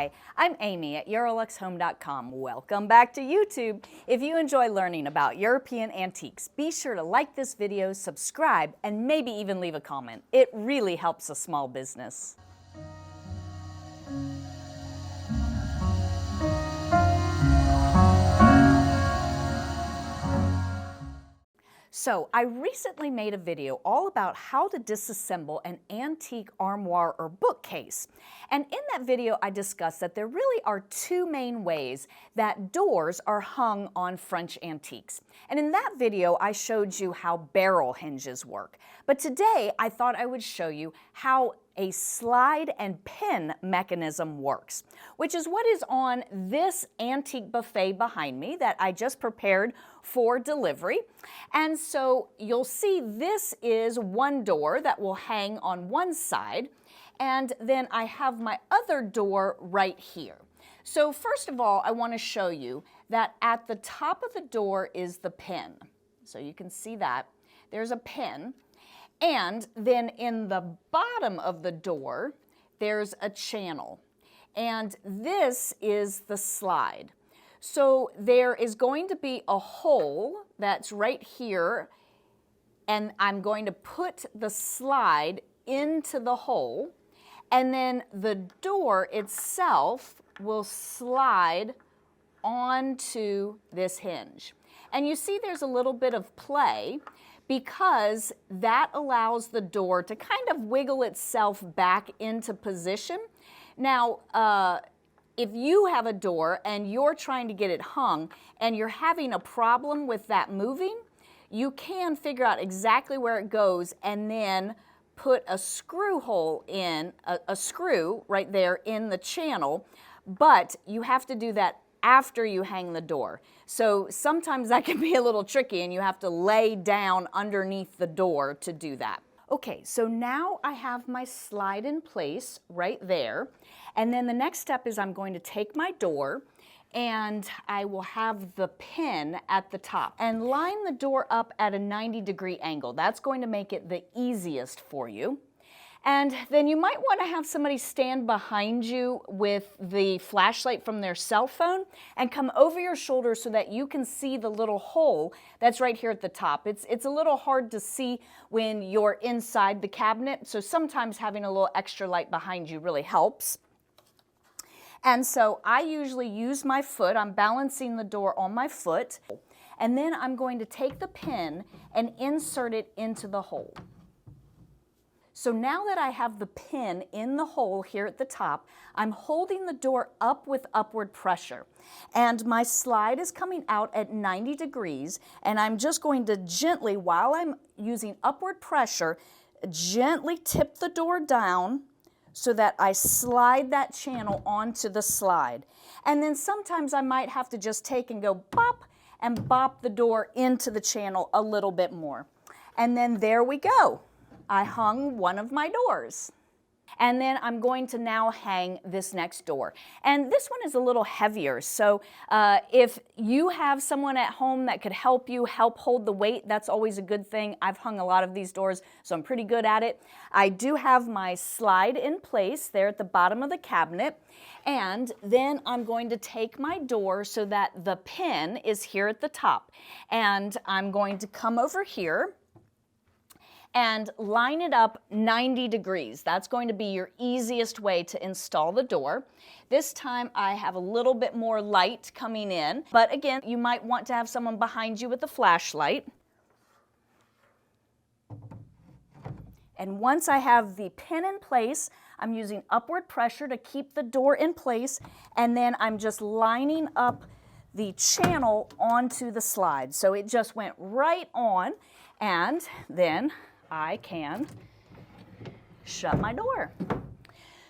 Hi, I'm Amy at EuroluxHome.com. Welcome back to YouTube. If you enjoy learning about European antiques, be sure to like this video, subscribe, and maybe even leave a comment. It really helps a small business. So, I recently made a video all about how to disassemble an antique armoire or bookcase. And in that video, I discussed that there really are two main ways that doors are hung on French antiques. And in that video, I showed you how barrel hinges work. But today, I thought I would show you how a slide and pin mechanism works, which is what is on this antique buffet behind me that I just prepared for delivery. And so you'll see this is one door that will hang on one side, and then I have my other door right here. So first of all, I want to show you that at the top of the door is the pin. So you can see that. There's a pin. And then in the bottom of the door, there's a channel. And this is the slide. So there is going to be a hole that's right here, and I'm going to put the slide into the hole, and then the door itself will slide onto this hinge. And you see there's a little bit of play, because that allows the door to kind of wiggle itself back into position. Now, if you have a door and you're trying to get it hung and you're having a problem with that moving, you can figure out exactly where it goes and then put a screw hole in, a screw right there in the channel, but you have to do that after you hang the door. So sometimes that can be a little tricky and you have to lay down underneath the door to do that. Okay, so now I have my slide in place right there. And then the next step is I'm going to take my door and I will have the pin at the top and line the door up at a 90-degree angle. That's going to make it the easiest for you. And then you might want to have somebody stand behind you with the flashlight from their cell phone and come over your shoulder so that you can see the little hole that's right here at the top. It's a little hard to see when you're inside the cabinet, so sometimes having a little extra light behind you really helps. And so I usually use my foot. I'm balancing the door on my foot, and then I'm going to take the pin and insert it into the hole. So now that I have the pin in the hole here at the top, I'm holding the door up with upward pressure. And my slide is coming out at 90 degrees, and I'm just going to gently, while I'm using upward pressure, gently tip the door down so that I slide that channel onto the slide. And then sometimes I might have to just take and go bop and bop the door into the channel a little bit more. And then there we go. I hung one of my doors. And then I'm going to now hang this next door. And this one is a little heavier, so if you have someone at home that could help hold the weight, that's always a good thing. I've hung a lot of these doors, so I'm pretty good at it. I do have my slide in place there at the bottom of the cabinet, and then I'm going to take my door so that the pin is here at the top. And I'm going to come over here and line it up 90 degrees. That's going to be your easiest way to install the door. This time I have a little bit more light coming in, but again, you might want to have someone behind you with a flashlight. And once I have the pin in place, I'm using upward pressure to keep the door in place, and then I'm just lining up the channel onto the slide. So it just went right on, and then I can shut my door.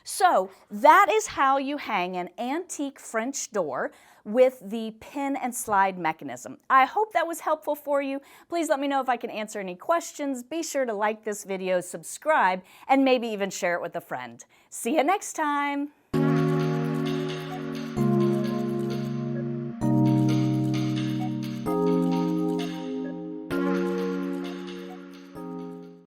So that is how you hang an antique French door with the pin and slide mechanism. I hope that was helpful for you. Please let me know if I can answer any questions. Be sure to like this video, subscribe, and maybe even share it with a friend. See you next time.